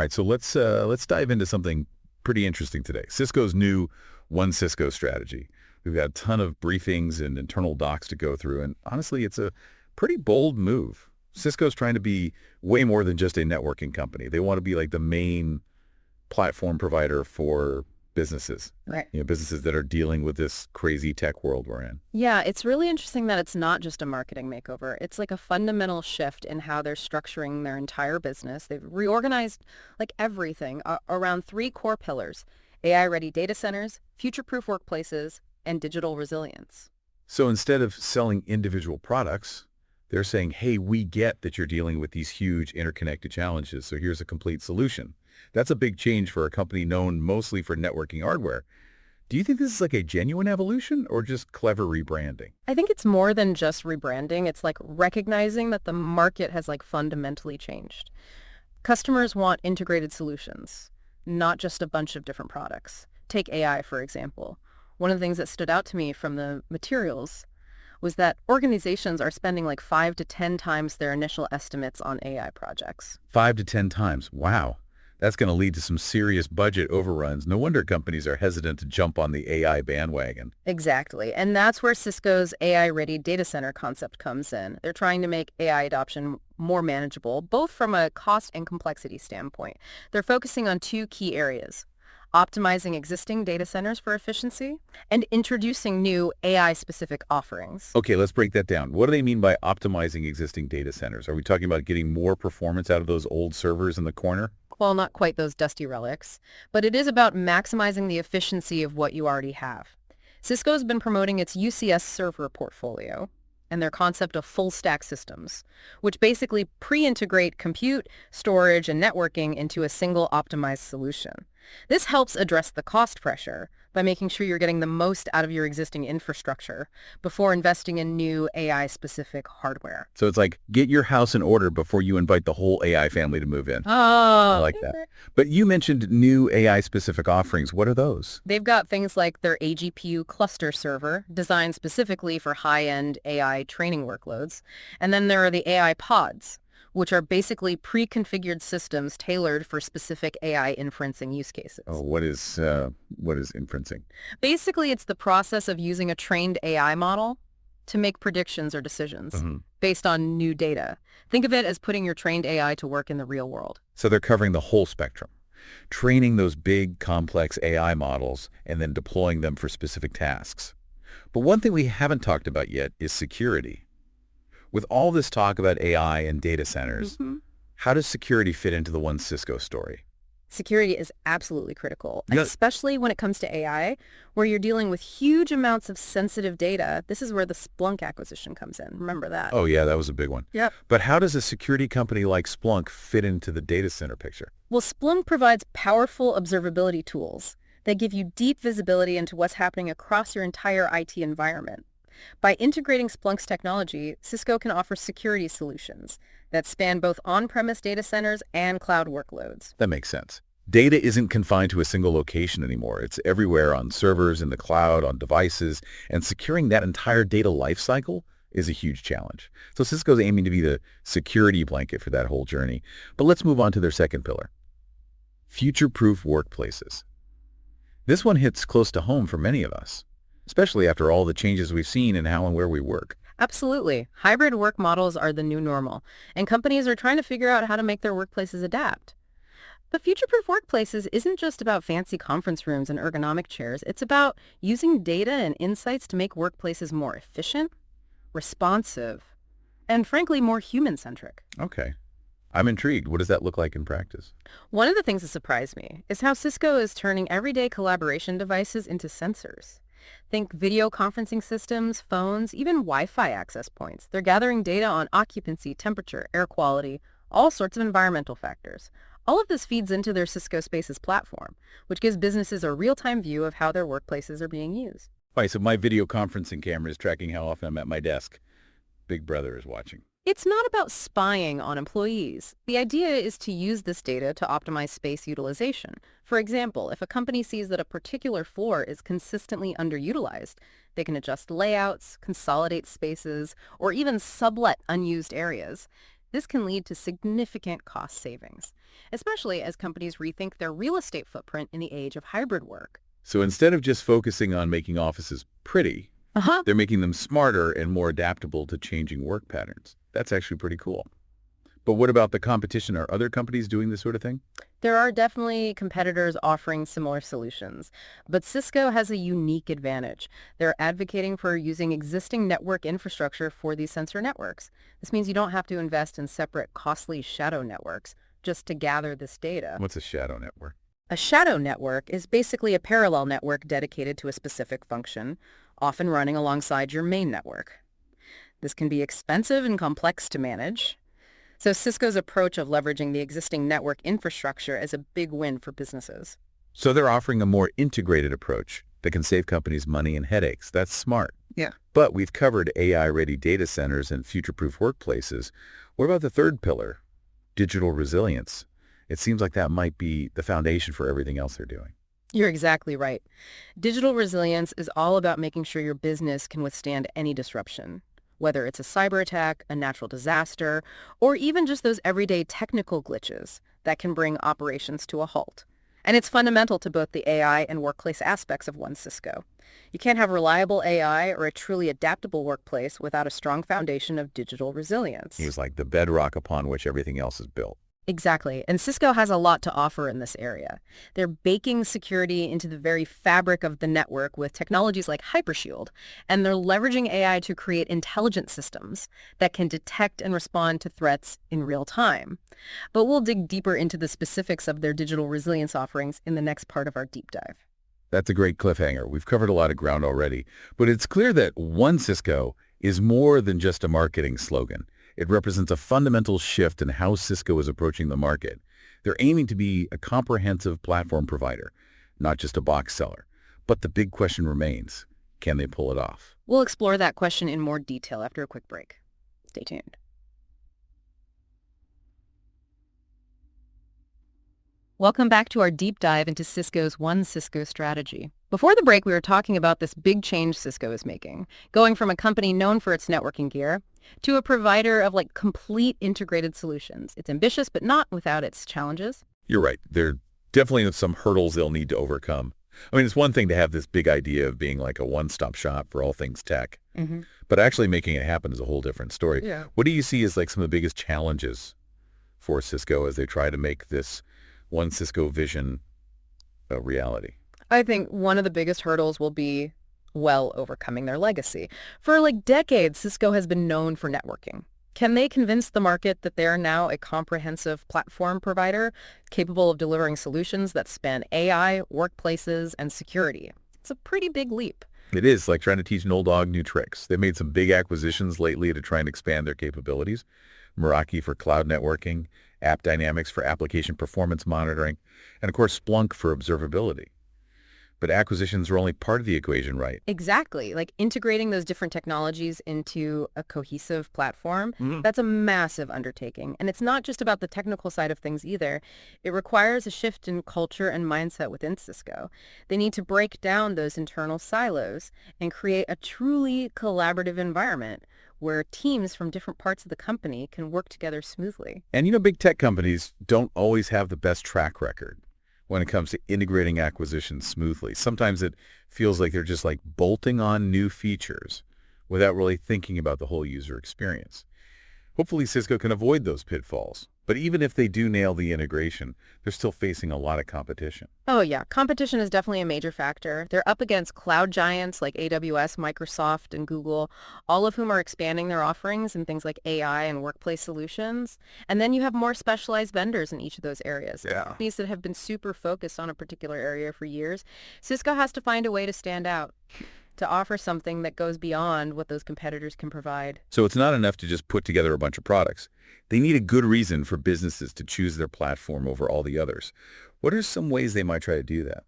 All right, so let's dive into something pretty interesting today. Cisco's new One Cisco strategy. We've got a ton of briefings and internal docs to go through, and honestly, it's a pretty bold move. Cisco's trying to be way more than just a networking company. They want to be like the main platform provider for businesses. Right. Businesses that are dealing with this crazy tech world we're in. Yeah, it's really interesting that it's not just a marketing makeover. It's like a fundamental shift in how they're structuring their entire business. They've reorganized like everything around three core pillars: AI-ready data centers, future-proof workplaces, and digital resilience. So instead of selling individual products, they're saying, hey, we get that you're dealing with these huge interconnected challenges, so here's a complete solution. That's a big change for a company known mostly for networking hardware. Do you think this is like a genuine evolution or just clever rebranding? I think it's more than just rebranding. It's like recognizing that the market has like fundamentally changed. Customers want integrated solutions, not just a bunch of different products. Take AI, for example. One of the things that stood out to me from the materials was that organizations are spending like 5 to 10 times their initial estimates on AI projects. 5 to 10 times. Wow. That's going to lead to some serious budget overruns. No wonder companies are hesitant to jump on the AI bandwagon. Exactly. And that's where Cisco's AI-ready data center concept comes in. They're trying to make AI adoption more manageable, both from a cost and complexity standpoint. They're focusing on two key areas: optimizing existing data centers for efficiency and introducing new AI-specific offerings. Okay, let's break that down. What do they mean by optimizing existing data centers? Are we talking about getting more performance out of those old servers in the corner? Well, not quite those dusty relics, but it is about maximizing the efficiency of what you already have. Cisco's been promoting its UCS server portfolio and their concept of full-stack systems, which basically pre-integrate compute, storage, and networking into a single optimized solution. This helps address the cost pressure by making sure you're getting the most out of your existing infrastructure before investing in new AI-specific hardware. So it's like, get your house in order before you invite the whole AI family to move in. Oh, I like that. But you mentioned new AI-specific offerings. What are those? they've got things like their AGPU Cluster Server, designed specifically for high-end AI training workloads. And then there are the AI pods, which are basically pre-configured systems tailored for specific AI inferencing use cases. Oh, what is inferencing? Basically, it's the process of using a trained AI model to make predictions or decisions based on new data. Think of it as putting your trained AI to work in the real world. So they're covering the whole spectrum, training those big, complex AI models and then deploying them for specific tasks. But one thing we haven't talked about yet is security. With all this talk about AI and data centers, how does security fit into the One Cisco story? Security is absolutely critical, Yeah. especially when it comes to AI, where you're dealing with huge amounts of sensitive data. This is where the Splunk acquisition comes in. Remember that? Oh, yeah, that was a big one. Yep. But how does a security company like Splunk fit into the data center picture? Well, Splunk provides powerful observability tools that give you deep visibility into what's happening across your entire IT environment. By integrating Splunk's technology, Cisco can offer security solutions that span both on-premise data centers and cloud workloads. That makes sense. Data isn't confined to a single location anymore. It's everywhere on servers, in the cloud, on devices, and securing that entire data lifecycle is a huge challenge. So Cisco's aiming to be the security blanket for that whole journey. But let's move on to their second pillar: future-proof workplaces. This one hits close to home for many of us, especially after all the changes we've seen in how and where we work. Absolutely. Hybrid work models are the new normal, and companies are trying to figure out how to make their workplaces adapt. But future-proof workplaces isn't just about fancy conference rooms and ergonomic chairs. It's about using data and insights to make workplaces more efficient, responsive, and frankly, more human-centric. Okay. I'm intrigued. What does that look like in practice? One of the things that surprised me is how Cisco is turning everyday collaboration devices into sensors. Think video conferencing systems, phones, even Wi-Fi access points. They're gathering data on occupancy, temperature, air quality, all sorts of environmental factors. All of this feeds into their Cisco Spaces platform, which gives businesses a real-time view of how their workplaces are being used. All right, so my video conferencing camera is tracking how often I'm at my desk. Big Brother is watching. It's not about spying on employees. The idea is to use this data to optimize space utilization. For example, if a company sees that a particular floor is consistently underutilized, they can adjust layouts, consolidate spaces, or even sublet unused areas. This can lead to significant cost savings, especially as companies rethink their real estate footprint in the age of hybrid work. So instead of just focusing on making offices pretty, Uh-huh. they're making them smarter and more adaptable to changing work patterns. That's actually pretty cool. But what about the competition? Are other companies doing this sort of thing? There are definitely competitors offering similar solutions, but Cisco has a unique advantage. They're advocating for using existing network infrastructure for these sensor networks. This means you don't have to invest in separate, costly shadow networks just to gather this data. What's a shadow network? A shadow network is basically a parallel network dedicated to a specific function, often running alongside your main network. This can be expensive and complex to manage. So Cisco's approach of leveraging the existing network infrastructure is a big win for businesses. So they're offering a more integrated approach that can save companies money and headaches. That's smart. Yeah. But we've covered AI-ready data centers and future-proof workplaces. What about the third pillar, digital resilience? It seems like that might be the foundation for everything else they're doing. You're exactly right. Digital resilience is all about making sure your business can withstand any disruption, whether it's a cyber attack, a natural disaster, or even just those everyday technical glitches that can bring operations to a halt. And it's fundamental to both the AI and workplace aspects of One Cisco. You can't have reliable AI or a truly adaptable workplace without a strong foundation of digital resilience. It's like the bedrock upon which everything else is built. Exactly. And Cisco has a lot to offer in this area. They're baking security into the very fabric of the network with technologies like Hypershield, and they're leveraging AI to create intelligent systems that can detect and respond to threats in real time. But we'll dig deeper into the specifics of their digital resilience offerings in the next part of our deep dive. That's a great cliffhanger. We've covered a lot of ground already. But it's clear that One Cisco is more than just a marketing slogan. It represents a fundamental shift in how Cisco is approaching the market. They're aiming to be a comprehensive platform provider, not just a box seller. But the big question remains, can they pull it off? We'll explore that question in more detail after a quick break. Stay tuned. Welcome back to our deep dive into Cisco's One Cisco strategy. Before the break, we were talking about this big change Cisco is making, going from a company known for its networking gear to a provider of complete integrated solutions. It's ambitious, but not without its challenges. You're right. There are definitely some hurdles they'll need to overcome. I mean, it's one thing to have this big idea of being like a one-stop shop for all things tech, but actually making it happen is a whole different story. Yeah. What do you see as some of the biggest challenges for Cisco as they try to make this One Cisco vision a reality? I think one of the biggest hurdles will be, overcoming their legacy. For decades, Cisco has been known for networking. Can they convince the market that they're now a comprehensive platform provider capable of delivering solutions that span AI, workplaces, and security? It's a pretty big leap. It is like trying to teach an old dog new tricks. They made some big acquisitions lately to try and expand their capabilities. Meraki for cloud networking, App Dynamics for application performance monitoring, and of course Splunk for observability. But acquisitions are only part of the equation, right? Exactly. Integrating those different technologies into a cohesive platform, that's a massive undertaking. And it's not just about the technical side of things either. It requires a shift in culture and mindset within Cisco. They need to break down those internal silos and create a truly collaborative environment where teams from different parts of the company can work together smoothly. And big tech companies don't always have the best track record when it comes to integrating acquisitions smoothly. Sometimes it feels like they're just bolting on new features without really thinking about the whole user experience. Hopefully Cisco can avoid those pitfalls. But even if they do nail the integration, they're still facing a lot of competition. Oh yeah, competition is definitely a major factor. They're up against cloud giants like AWS, Microsoft, and Google, all of whom are expanding their offerings in things like AI and workplace solutions. And then you have more specialized vendors in each of those areas. Yeah. Companies that have been super focused on a particular area for years. Cisco has to find a way to stand out, to offer something that goes beyond what those competitors can provide. So it's not enough to just put together a bunch of products. They need a good reason for businesses to choose their platform over all the others. What are some ways they might try to do that?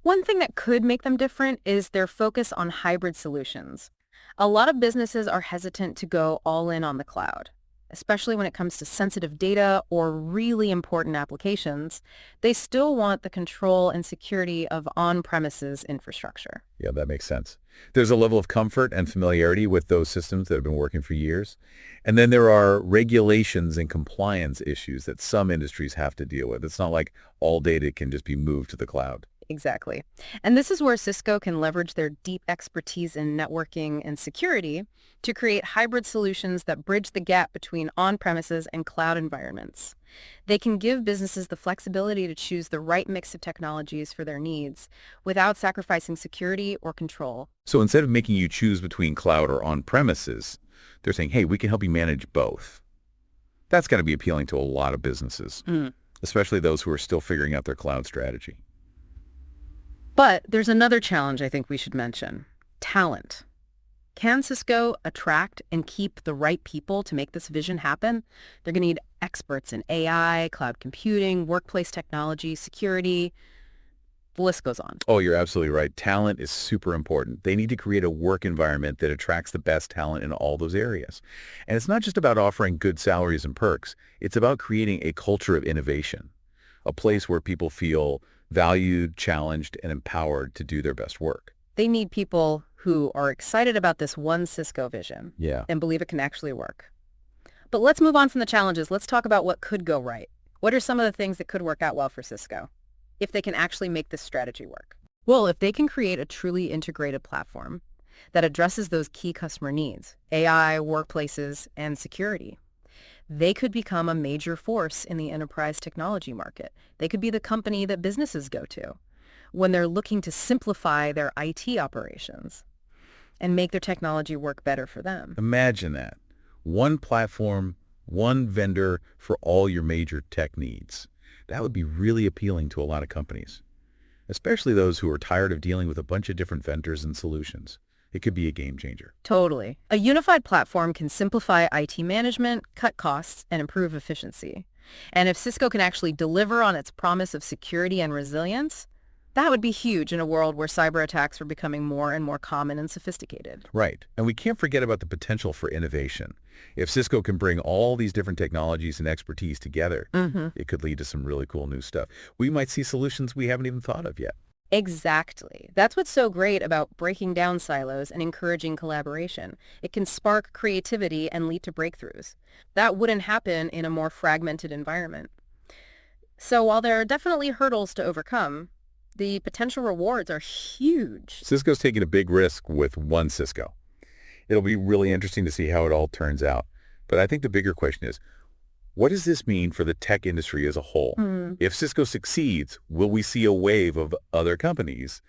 One thing that could make them different is their focus on hybrid solutions. A lot of businesses are hesitant to go all in on the cloud. especially when it comes to sensitive data or really important applications. They still want the control and security of on-premises infrastructure. Yeah, that makes sense. There's a level of comfort and familiarity with those systems that have been working for years. And then there are regulations and compliance issues that some industries have to deal with. It's not like all data can just be moved to the cloud. Exactly. And this is where Cisco can leverage their deep expertise in networking and security to create hybrid solutions that bridge the gap between on-premises and cloud environments. They can give businesses the flexibility to choose the right mix of technologies for their needs without sacrificing security or control. So instead of making you choose between cloud or on-premises, they're saying, hey, we can help you manage both. That's got to be appealing to a lot of businesses, especially those who are still figuring out their cloud strategy. But there's another challenge I think we should mention: talent. Can Cisco attract and keep the right people to make this vision happen? They're going to need experts in AI, cloud computing, workplace technology, security. The list goes on. Oh, you're absolutely right. Talent is super important. They need to create a work environment that attracts the best talent in all those areas. And it's not just about offering good salaries and perks. It's about creating a culture of innovation, a place where people feel valued, challenged, and empowered to do their best work. They need people who are excited about this one Cisco vision Yeah. and believe it can actually work. But let's move on from the challenges. Let's talk about what could go right. What are some of the things that could work out well for Cisco if they can actually make this strategy work? Well, if they can create a truly integrated platform that addresses those key customer needs, AI, workplaces, and security, they could become a major force in the enterprise technology market. They could be the company that businesses go to when they're looking to simplify their IT operations and make their technology work better for them. Imagine that. One platform, one vendor for all your major tech needs. That would be really appealing to a lot of companies, especially those who are tired of dealing with a bunch of different vendors and solutions. It could be a game changer. Totally. A unified platform can simplify IT management, cut costs, and improve efficiency. And if Cisco can actually deliver on its promise of security and resilience, that would be huge in a world where cyber attacks are becoming more and more common and sophisticated. Right. And we can't forget about the potential for innovation. If Cisco can bring all these different technologies and expertise together, it could lead to some really cool new stuff. We might see solutions we haven't even thought of yet. Exactly. That's what's so great about breaking down silos and encouraging collaboration. It can spark creativity and lead to breakthroughs. That wouldn't happen in a more fragmented environment. So while there are definitely hurdles to overcome, the potential rewards are huge. Cisco's taking a big risk with one Cisco. It'll be really interesting to see how it all turns out. But I think the bigger question is, what does this mean for the tech industry as a whole? If Cisco succeeds, will we see a wave of other companies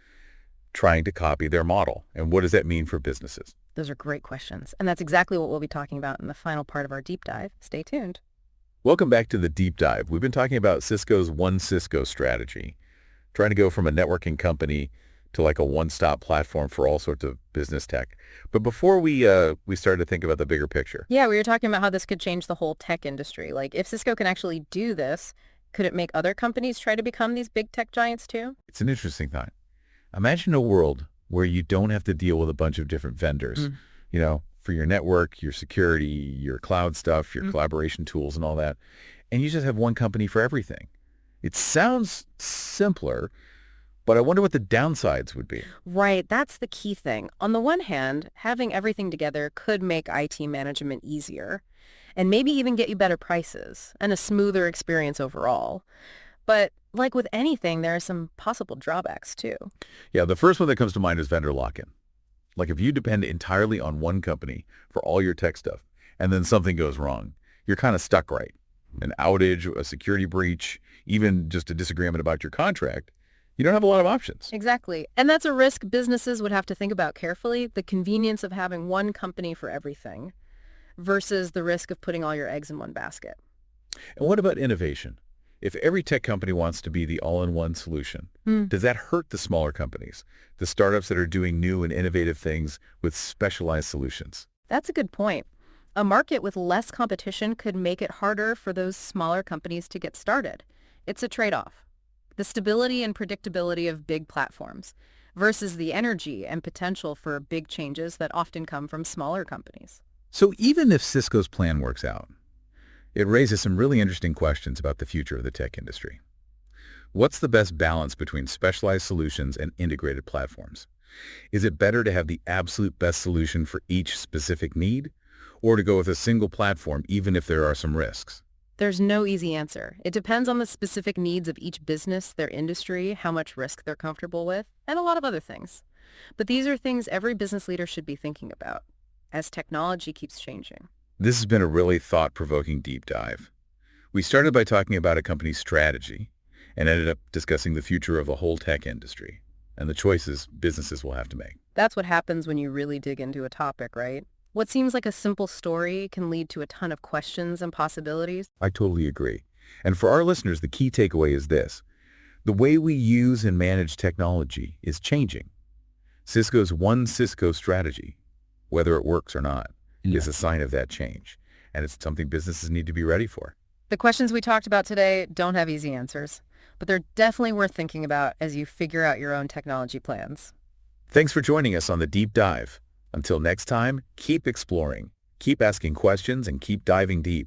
trying to copy their model? And what does that mean for businesses? Those are great questions. And that's exactly what we'll be talking about in the final part of our deep dive. Stay tuned. Welcome back to the deep dive. We've been talking about Cisco's One Cisco strategy, trying to go from a networking company to like a one-stop platform for all sorts of business tech. But before we started to think about the bigger picture. Yeah, we were talking about how this could change the whole tech industry. Like, if Cisco can actually do this, could it make other companies try to become these big tech giants too? It's an interesting thought. Imagine a world where you don't have to deal with a bunch of different vendors, for your network, your security, your cloud stuff, your collaboration tools and all that. And you just have one company for everything. It sounds simpler, but I wonder what the downsides would be. Right, that's the key thing. On the one hand, having everything together could make IT management easier and maybe even get you better prices and a smoother experience overall. But like with anything, there are some possible drawbacks too. Yeah, the first one that comes to mind is vendor lock-in. Like if you depend entirely on one company for all your tech stuff and then something goes wrong, you're kind of stuck, right? An outage, a security breach, even just a disagreement about your contract, you don't have a lot of options. Exactly. And that's a risk businesses would have to think about carefully, the convenience of having one company for everything versus the risk of putting all your eggs in one basket. And what about innovation? If every tech company wants to be the all-in-one solution, does that hurt the smaller companies, the startups that are doing new and innovative things with specialized solutions? That's a good point. A market with less competition could make it harder for those smaller companies to get started. It's a trade-off. The stability and predictability of big platforms versus the energy and potential for big changes that often come from smaller companies. So even if Cisco's plan works out, It raises some really interesting questions about the future of the tech industry. What's the best balance between specialized solutions and integrated platforms? Is it better to have the absolute best solution for each specific need, or to go with a single platform even if there are some risks? There's no easy answer. It depends on the specific needs of each business, their industry, how much risk they're comfortable with, and a lot of other things. But these are things every business leader should be thinking about as technology keeps changing. This has been a really thought-provoking deep dive. We started by talking about a company's strategy and ended up discussing the future of the whole tech industry and the choices businesses will have to make. That's what happens when you really dig into a topic, right? What seems like a simple story can lead to a ton of questions and possibilities. I totally agree. And for our listeners, the key takeaway is this. The way we use and manage technology is changing. Cisco's One Cisco strategy, whether it works or not, is a sign of that change. And it's something businesses need to be ready for. The questions we talked about today don't have easy answers, but they're definitely worth thinking about as you figure out your own technology plans. Thanks for joining us on the deep dive. Until next time, keep exploring, keep asking questions, and keep diving deep.